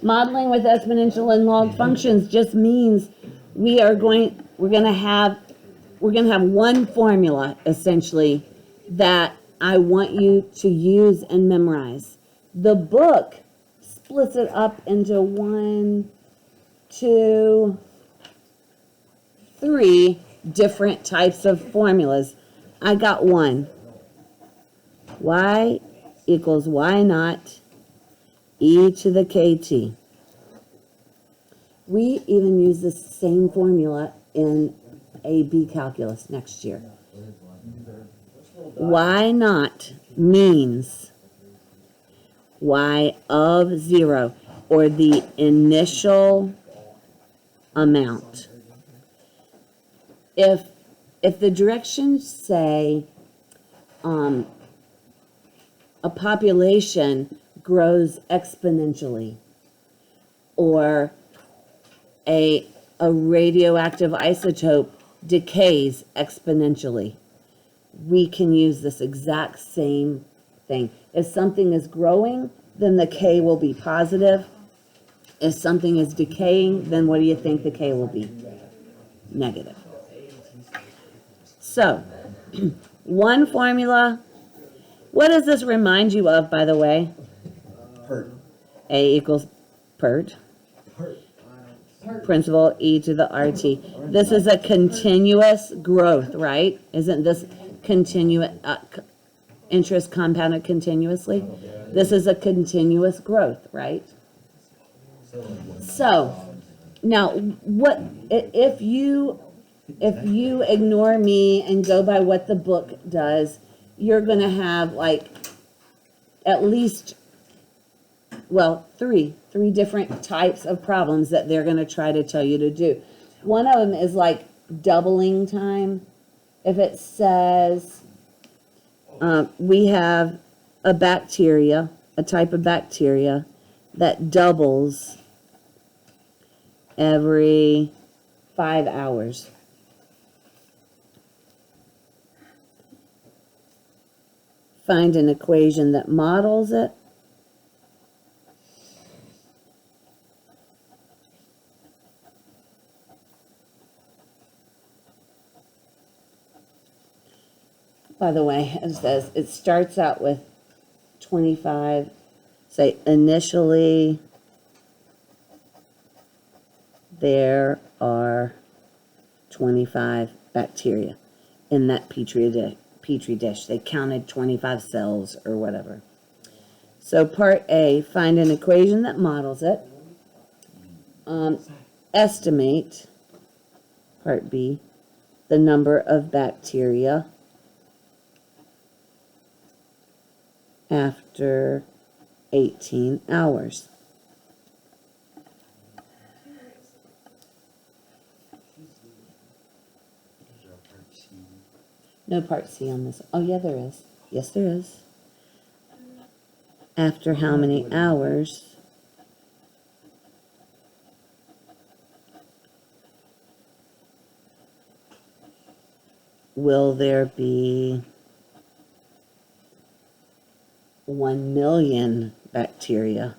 Modeling with exponential and log functions just means we're gonna have one formula essentially that I want you to use and memorize. The book splits it up into 1, 2, 3 different types of formulas. I got one. Y equals Y naught e to the kt. We even use the same formula in AB calculus next year. Y naught means y of 0, or the initial amount. If the directions say a population grows exponentially, or a radioactive isotope decays exponentially, we can use this exact same thing. If something is growing, then the K will be positive. If something is decaying, then what do you think the K will be? Negative. So, one formula. What does this remind you of, by the way? PERT. A equals PERT. Principal e to the RT. This is a continuous growth, right? Isn't this continuous interest compounded continuously? This is a continuous growth, right? So, now what if you ignore me and go by what the book does, you're going to have like at least, well, three different types of problems that they're going to try to tell you to do. One of them is like doubling time. If it says we have a type of bacteria that doubles every 5 hours. Find an equation that models it. By the way, it says it starts out with 25, say initially there are 25 bacteria in that petri dish. They counted 25 cells or whatever. So part A, find an equation that models it. Estimate, part B, the number of bacteria after 18 hours. No part C on this. Oh, yeah, there is. Yes, there is. After how many hours will there be 1 million bacteria?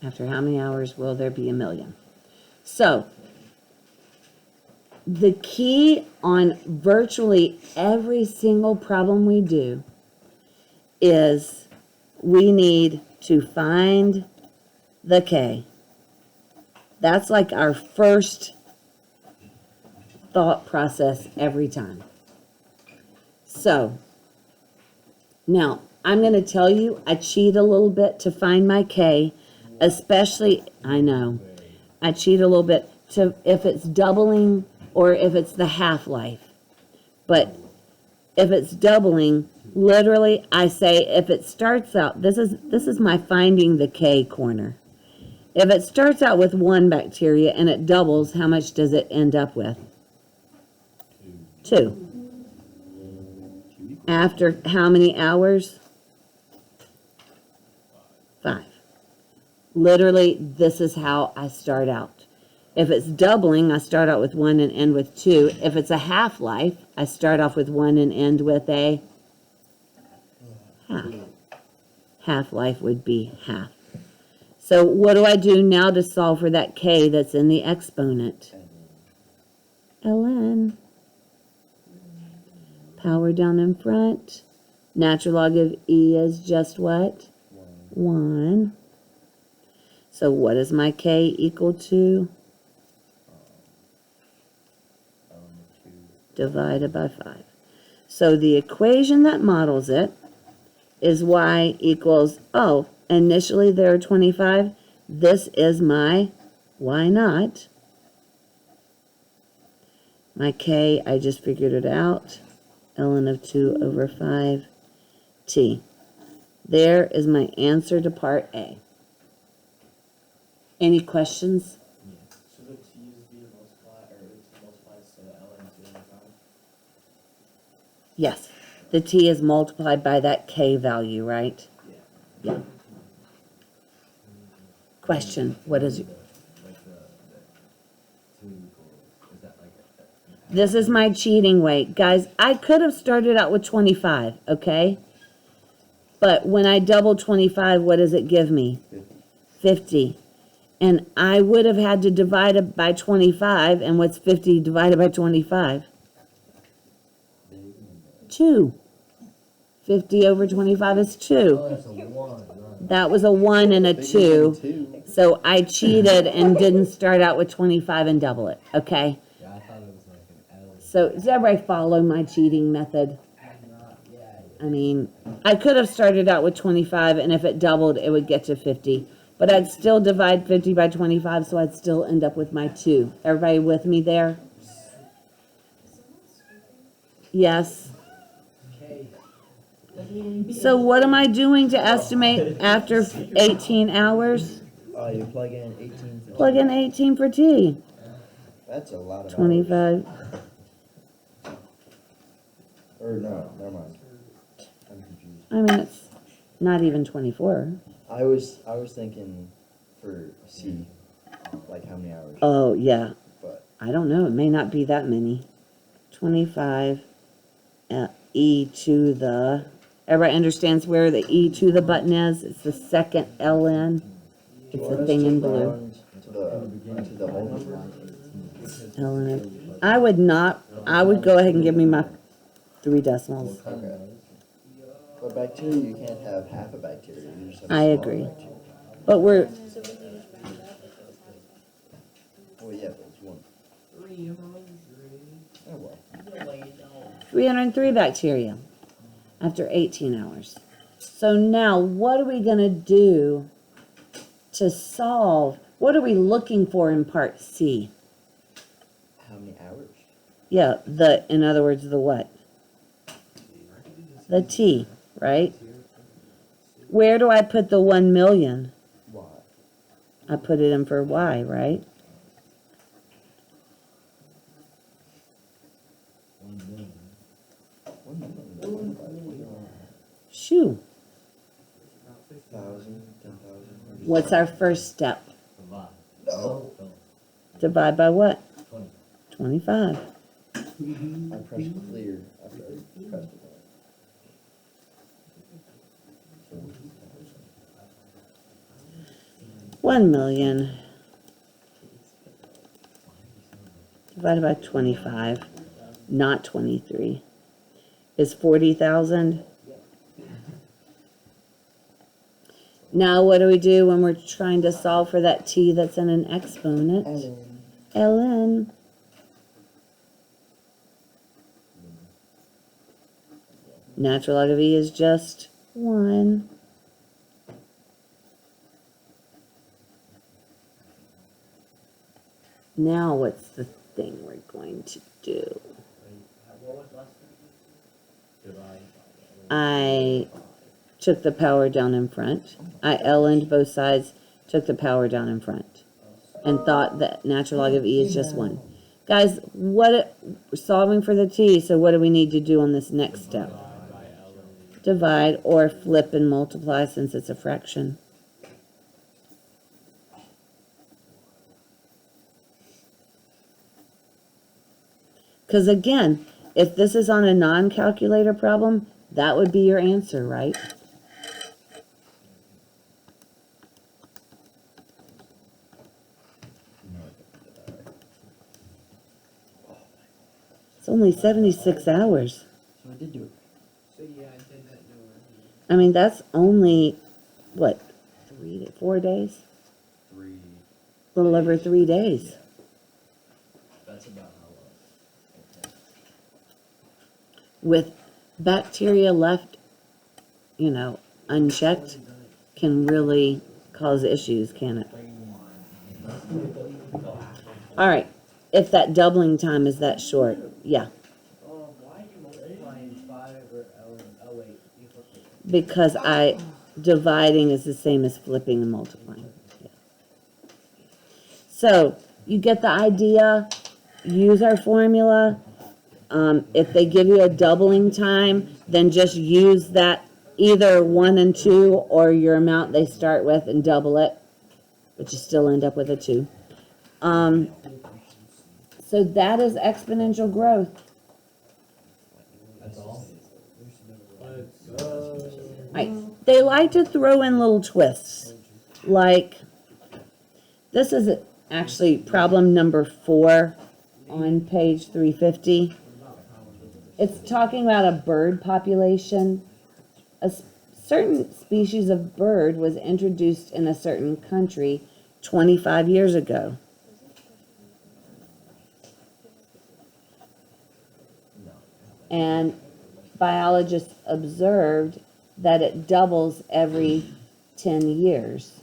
After how many hours will there be 1 million? So, the key on virtually every single problem we do is we need to find the K. That's like our first thought process every time. So, now, I'm going to tell you, I cheat a little bit to find my K, especially, I know, I cheat a little bit to if it's doubling or if it's the half-life. But if it's doubling, literally, I say if it starts out, this is my finding the K corner. If it starts out with 1 bacteria and it doubles, how much does it end up with? 2. After how many hours? 5. literally, this is how I start out. If it's doubling, I start out with 1 and end with 2. If it's a half-life, I start off with 1 and end with a half. Half-life would be half. So what do I do now to solve for that k that's in the exponent? ln. Power down in front. Natural log of e is just what? 1. So what is my k equal to? Divided by 5. So the equation that models it is y equals, oh, initially there are 25. This is my y naught. My k, I just figured it out. ln of 2 over 5 t. There is my answer to part A. Any questions? Yeah. So the t is being multiplied, or it's multiplied to ln 2 over 5? Yes. The t is multiplied by that k value, right? Yeah. Yeah. Question, what is it? This is my cheating way. Guys, I could have started out with 25, okay? But when I double 25, what does it give me? 50. And I would have had to divide it by 25, and what's 50 divided by 25? 2. 50 over 25 is 2. Oh, that's a 1, right. That was a 1 and a 2. So I cheated and didn't start out with 25 and double it, okay? Yeah, I thought it was like an L. So does everybody follow my cheating method? I mean, I could have started out with 25, and if it doubled, it would get to 50. But I'd still divide 50 by 25, so I'd still end up with my 2. Everybody with me there? Yes. So what am I doing to estimate after 18 hours? You plug in 18 for Plug in 18 for t. That's a lot of 25. hours. Or no, never mind. I'm confused. I mean, it's not even 24. I was thinking for C, like how many hours? Oh, yeah. But I don't know. It may not be that many. 25 e to the... Everybody understands where the e to the button is? It's the second ln. It's the thing in blue. To the whole number? ln. I would not... I would go ahead and give me my 3 decimals. Okay. But bacteria, you can't have half a bacteria. You just have a I small agree. bacteria. But we're... Well, yeah, but it's 1. Oh, well. 303 bacteria after 18 hours. So now, what are we going to do to solve? What are we looking for in part C? How many hours? Yeah, in other words, the what? The T, right? Where do I put the 1 million? Why? I put it in for Y, right? 1 million. Shoo. 1,000, 10,000. What's our first step? No. Divide by what? 20. 25. I pressed clear after I pressed it. 1 million divided by 25, not 23, is 40,000. Now what do we do when we're trying to solve for that t that's in an exponent? ln. Natural log of e is just 1. Now what's the thing we're going to do? I took the power down in front. I ln'd both sides, took the power down in front, and thought that natural log of e is just 1. Guys, we're solving for the t, so what do we need to do on this next step? Divide or flip and multiply since it's a fraction. Because again, if this is on a non-calculator problem, that would be your answer, right? No, I did that right. It's only 76 hours. So I did do it. So yeah, I did that number. I mean, that's only, what, 4 days? 3. A little over 3 days. That's about how long. Okay. With bacteria left, unchecked, can really cause issues, can it? All right, if that doubling time is that short, yeah, Why are you multiplying 5 or oh wait, you flipped it. because dividing is the same as flipping and multiplying. Yeah. So, you get the idea, use our formula. If they give you a doubling time, then just use that either 1 and 2 or your amount they start with and double it, but you still end up with a 2. So that is exponential growth. That's all? Right. They like to throw in little twists. Like, this is actually problem number 4 on page 350. It's talking about a bird population. A certain species of bird was introduced in a certain country 25 years ago. No. And biologists observed that it doubles every 10 years.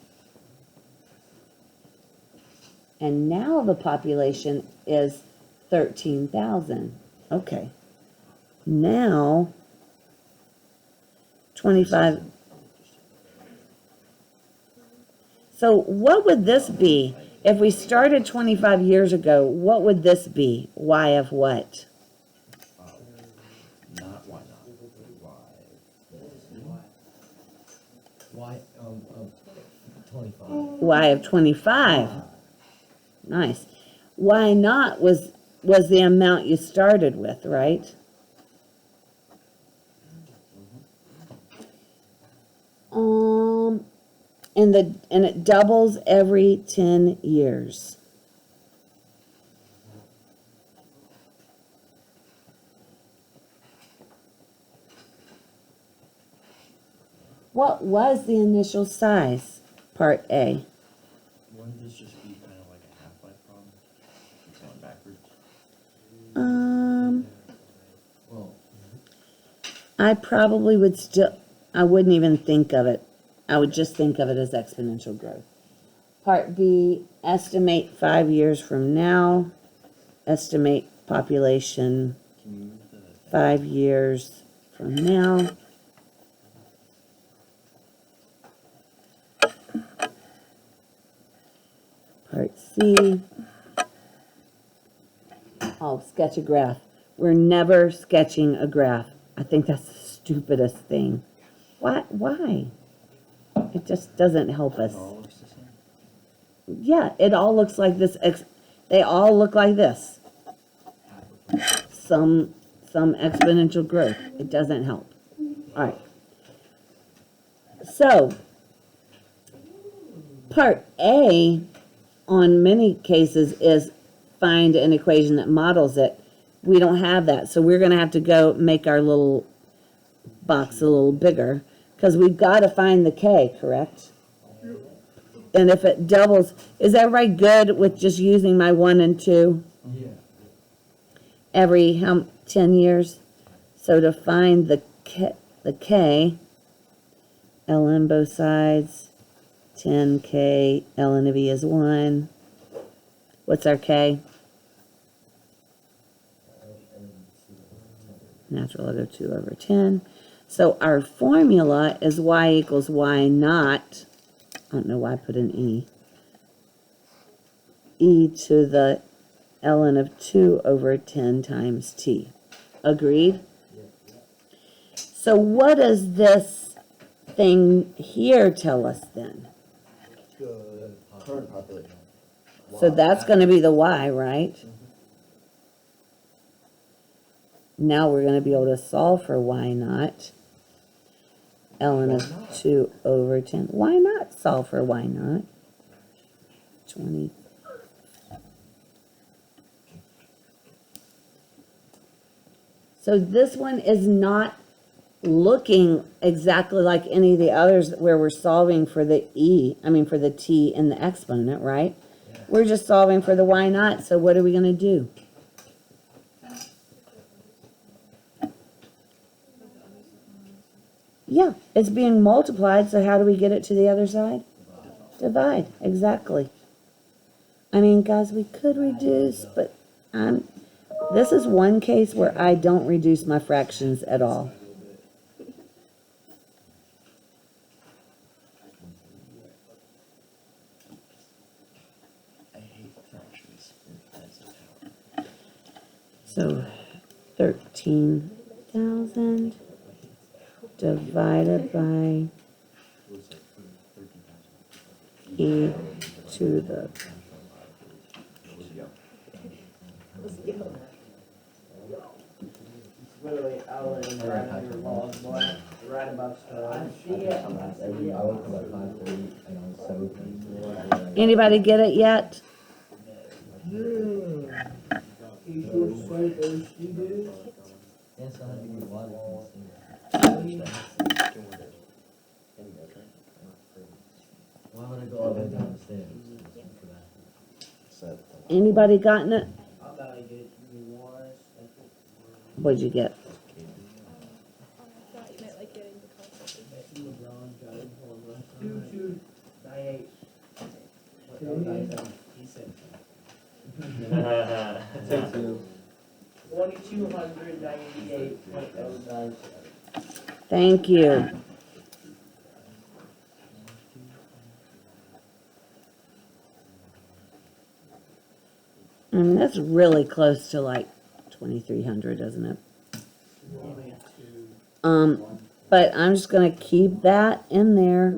And now the population is 13,000. Okay. Now, 25. So what would this be? If we started 25 years ago, what would this be? Y of what? Not why not? Why? 25. Y of 25. Nice. Y not was the amount you started with, right? And it doubles every 10 years. What was the initial size? Part A. Wouldn't this just be kind of like a half-life problem? It's going backwards. Well, I probably would I wouldn't even think of it. I would just think of it as exponential growth. Part B, estimate 5 years from now. Estimate population can you move the 5 years from now. Part C. Oh, sketch a graph. We're never sketching a graph. I think that's the stupidest thing. Why? It just doesn't help us. it all looks the same? Yeah, it all looks like this. They all look like this. Some exponential growth. It doesn't help. All right. So, part A, on many cases, is find an equation that models it. We don't have that, so we're going to have to go make our little box a little bigger, because we've got to find the K, correct? And if it doubles, is everybody good with just using my 1 and 2 Yeah. every 10 years? So to find the K, ln both sides, 10K, ln of E is 1. What's our K? Natural log of 2 over 10. So our formula is y equals y naught. I don't know why I put an E. E to the ln of 2 over 10 times t. Agreed? So what does this thing here tell us then? Current population. So that's going to be the y, right? Now we're gonna be able to solve for y naught. ln of 2 over 10. Why not solve for y naught? 20. So this one is not looking exactly like any of the others where we're solving for the for the t in the exponent, right? Yeah. We're just solving for the y naught, so what are we going to do? Yeah, it's being multiplied, so how do we get it to the other side? Divide, exactly. I mean, guys, we could reduce, but this is one case where I don't reduce my fractions at all. I hate fractions. So 13,000 divided by e to the Literally, ln right under log 1, right above star. I see it. I woke up at 5:30 and I was so thankful. Anybody get it yet? You sure so thirsty, dude? Yes, I had to get water. Why would I go all the way down the stairs for that? Anybody gotten it? I'm about to get it. Give me 1 second. What'd you get? I thought you meant like getting the concept. 2298. What, no, 97. He said 2298.09. Thank you. That's really close to like 2,300, isn't it? But I'm just gonna keep that in there.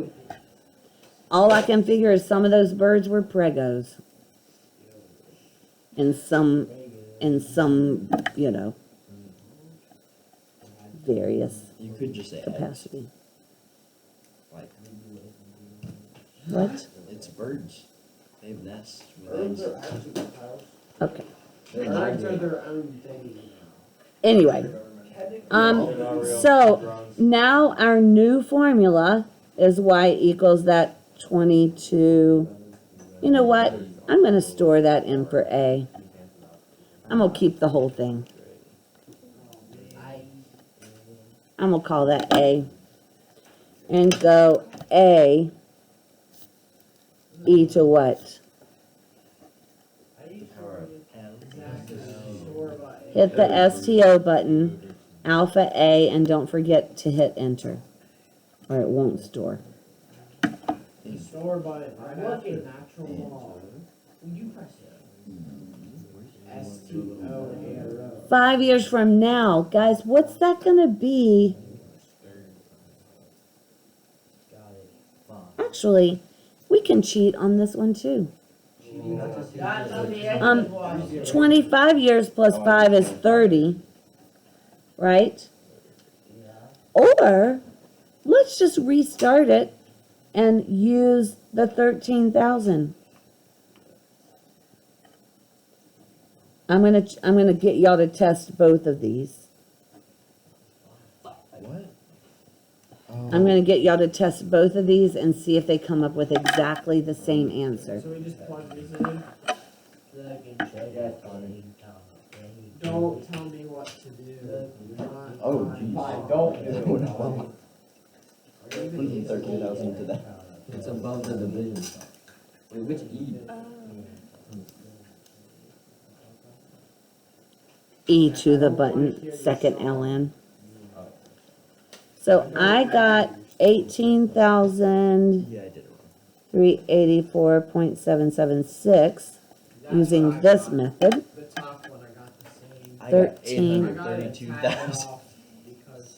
All I can figure is some of those birds were pregos. In some, various You could just say eggs. capacity. Like, What? it's birds. They have nests with Birds eggs. are actually reptiles. Okay. They're Birds are migrate. their own thing. Anyway, so now our new formula is y equals that 22. You know what? I'm going to store that in for A. I'm going to keep the whole thing. I'm going to call that A. And go A e to what? Hit the STO button, alpha A, and don't forget to hit enter, or it won't store. Store by right after natural law. You press it. STO. 5 years from now, guys, what's that going to be? Actually, we can cheat on this one too. 25 years plus 5 is 30, right? Or let's just restart it and use the 13,000. I'm gonna get y'all to test both of these. What? I'm gonna get y'all to test both of these and see if they come up with exactly the same answer. So we just plug these in. Don't tell me what to do. Oh, geez. Don't do Put 13,000 to that. It's above the division. Wait, which E? E to the button, second ln. So I got 18,384.776 Yeah, I did it wrong. using this method. The top one, I got the same. I got 13. 832,000. Because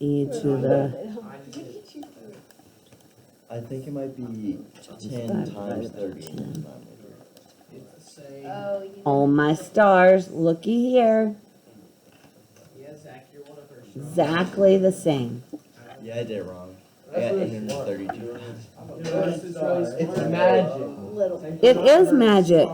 E to the I just did. I think it might be 10 times 30. It's the same. Oh, you all my stars, looky here. exactly the same. Yeah, I did it wrong. I That's got really smart. 832. It's magic. It is magic.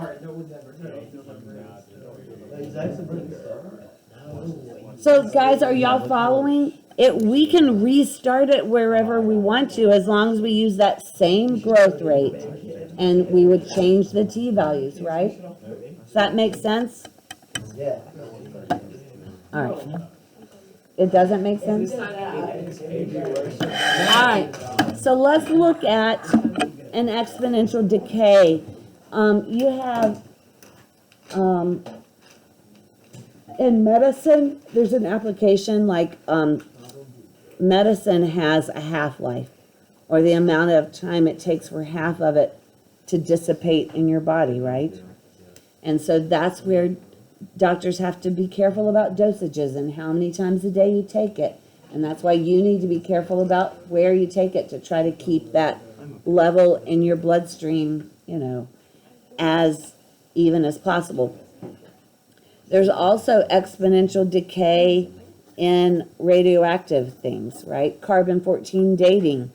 So guys, are y'all following? We can restart it wherever we want to as long as we use that same growth rate. And we would change the t values, right? Does that make sense? Yeah. All right. It doesn't make sense? All right. So let's look at an exponential decay. You have, in medicine, there's an application like medicine has a half-life, or the amount of time it takes for half of it to dissipate in your body, right? And so that's where doctors have to be careful about dosages and how many times a day you take it. And that's why you need to be careful about where you take it to try to keep that level in your bloodstream, you know, as even as possible. There's also exponential decay in radioactive things, right? Carbon-14 dating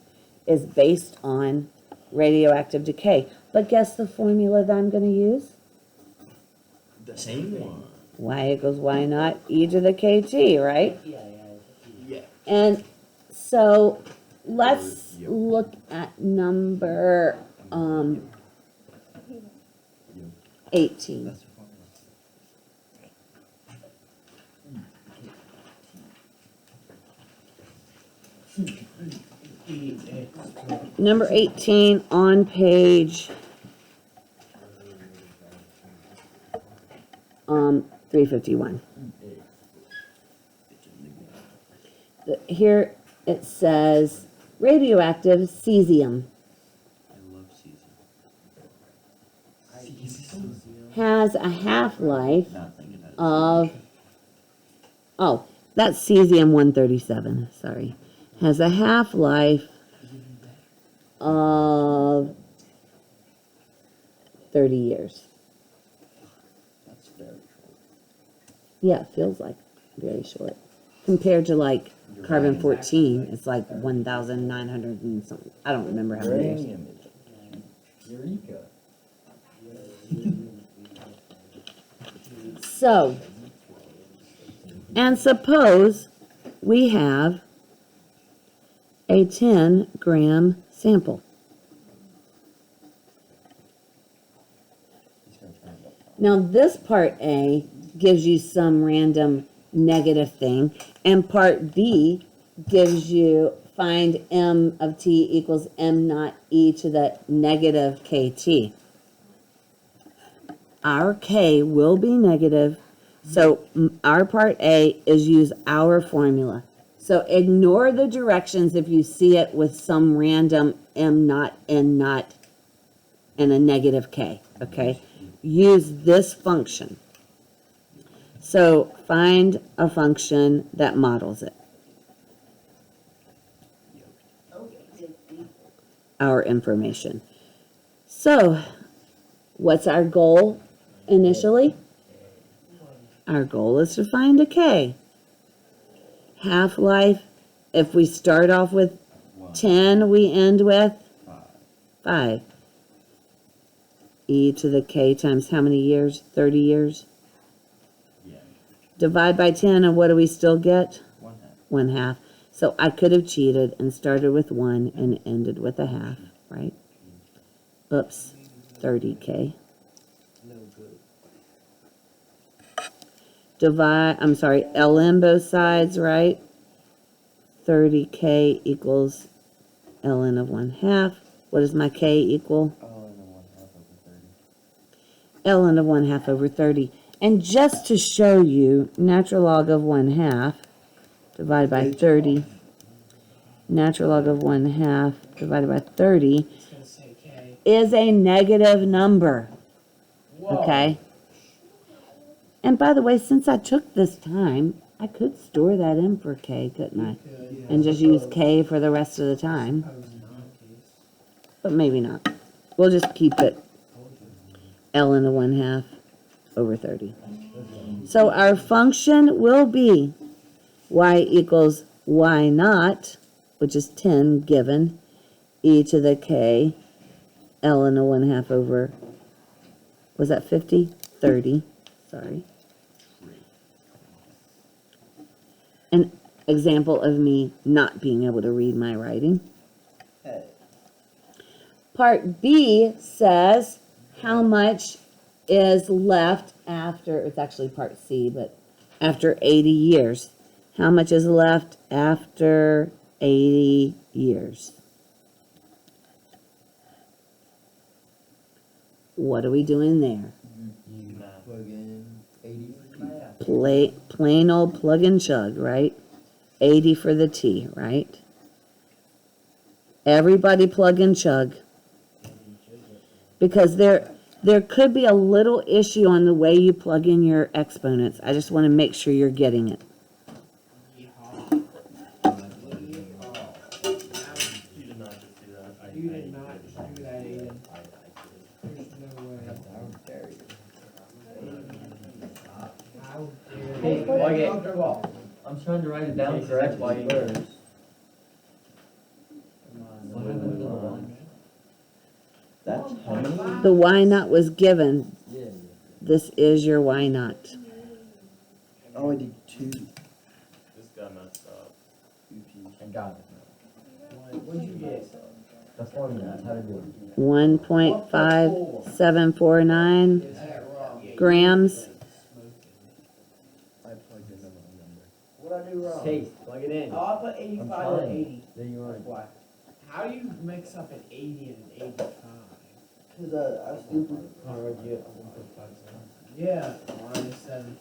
is based on radioactive decay. But guess the formula that I'm going to use? The same one. Y equals Y naught e to the kt, right? Yeah. And so let's look at number 18. Number 18 on page 351. Here it says radioactive cesium I love cesium. has a half-life Not thinking that. of, oh, that's cesium-137, sorry, has a half-life of 30 years. That's very short. Yeah, it feels like very short. Compared to like carbon-14, it's like 1,900 and something. I don't remember how many years. Uranium is Eureka. So, and suppose we have a 10-gram sample. Now this part A gives you some random negative thing, and part B gives you find m of t equals m naught e to the negative kt. Our k will be negative, so our part A is use our formula. So ignore the directions if you see it with some random m naught, n naught, and a negative k, okay? Use this function. So find a function that models it. Our information. So what's our goal initially? Our goal is to find a k. Half-life, if we start off with 10, we end with 5. E to the k times how many years? 30 years? Yeah. Divide by 10, and what do we still get? 1/2. 1/2. So I could have cheated and started with 1 and ended with a half, right? Oops, 30k. No good. ln both sides, right? 30k equals ln of 1/2. What does my k equal? Ln of 1/2 over 30. And just to show you, natural log of 1/2 divided by 30. Natural log of 1/2 divided by 30 It's gonna say K. is a negative number. Whoa. Okay? And by the way, since I took this time, I could store that in for k, couldn't I? And just use k for the rest of the time. But maybe not. We'll just keep it ln of 1/2 over 30. So our function will be y equals y naught, which is 10 given, e to the k, ln of 1/2 over, was that 50? 30, sorry. An example of me not being able to read my writing. Part B says how much is left after, it's actually part C, but after 80 years. How much is left after 80 years? What are we doing there? You plug in 80 for Plain old plug and chug, right? 80 for the T, right? Everybody plug and chug. Because there could be a little issue on the way you plug in your exponents. I just want to make sure you're getting it. You did not just do that. You did not just do that, Aiden. There's no way. How dare you? Hey, plug it. I'm trying to write it down correctly first. That's how many? The y naught was given. Yeah. This is your y naught. Oh, I did 2. This got messed up. I got it. What'd you get? The formula, how to do it. 1.5749 Is that wrong? grams. I plugged in the wrong number. What'd I do wrong? Chase, plug it in. Oh, I put 85 I'm or trying. 80. There you are. Why? How do you mix up an 80 and an 85? Cause I was stupid. Yeah. Minus 7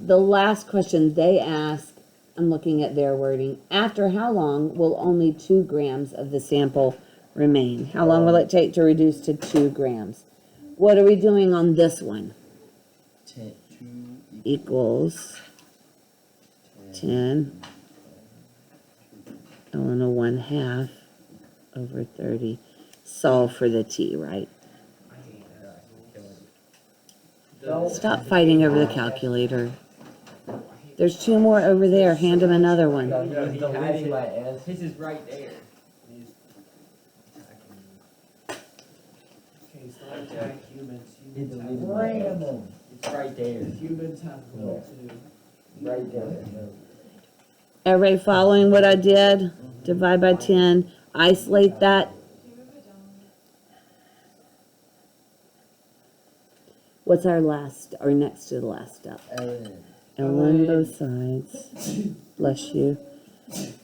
The last question they ask, I'm looking at their wording. After how long will only 2 grams of the sample remain? How long will it take to reduce to 2 grams? What are we doing on this one? 2 Equals 10 ln of 1/2 over 30. Solve for the t, right? Stop fighting over the calculator. There's 2 more over there. Hand him another one. No, he's deleting my answer. His is right there. Okay, so don't attack humans. He Humans have deleted my goals. answer. It's right there. Humans have goals too. Right there. Everybody following what I did? Divide by 10. Isolate that. What's our last, or next to the last step? ln both sides. Bless you.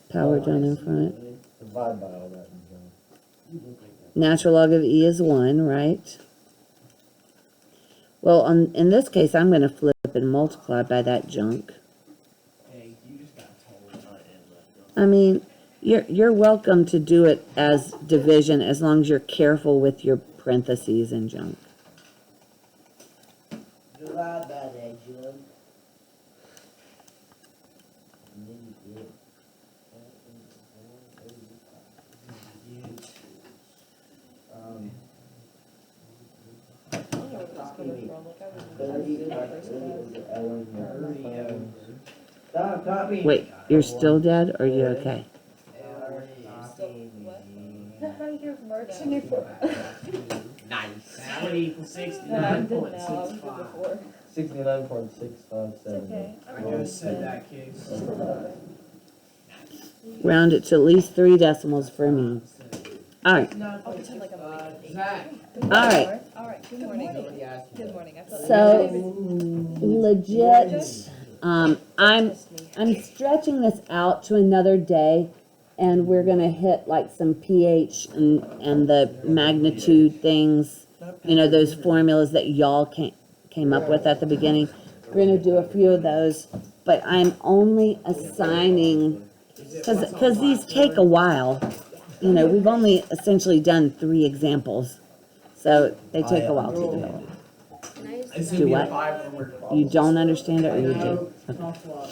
Power down in front. Divide by all that. Natural log of e is 1, right? Well, in this case, I'm going to flip and multiply by that junk. Hey, you just got told. I mean, you're welcome to do it as division as long as you're careful with your parentheses and junk. Divide by that, Jim. Stop copying. Wait, you're still dead, or are you okay? That how you do March 24. Nice. That would equal No, I didn't know. I was 69.65. before. 69.657. It's okay. I just said that case. Round it to at least 3 decimals for me. All right. I'll pretend like I'm late. Zach. Good All right. morning. All right. Good morning. Good morning. I thought So, legit, I'm stretching this out to another day, and we're gonna hit like some pH and the magnitude things, you know, those formulas that y'all came up with at the beginning. We're gonna do a few of those, but I'm only assigning, because these take a while. You know, we've only essentially done 3 examples, so they take a while to develop. It's Do gonna be a what? 5 homework. You don't understand it, or you do? Tough luck.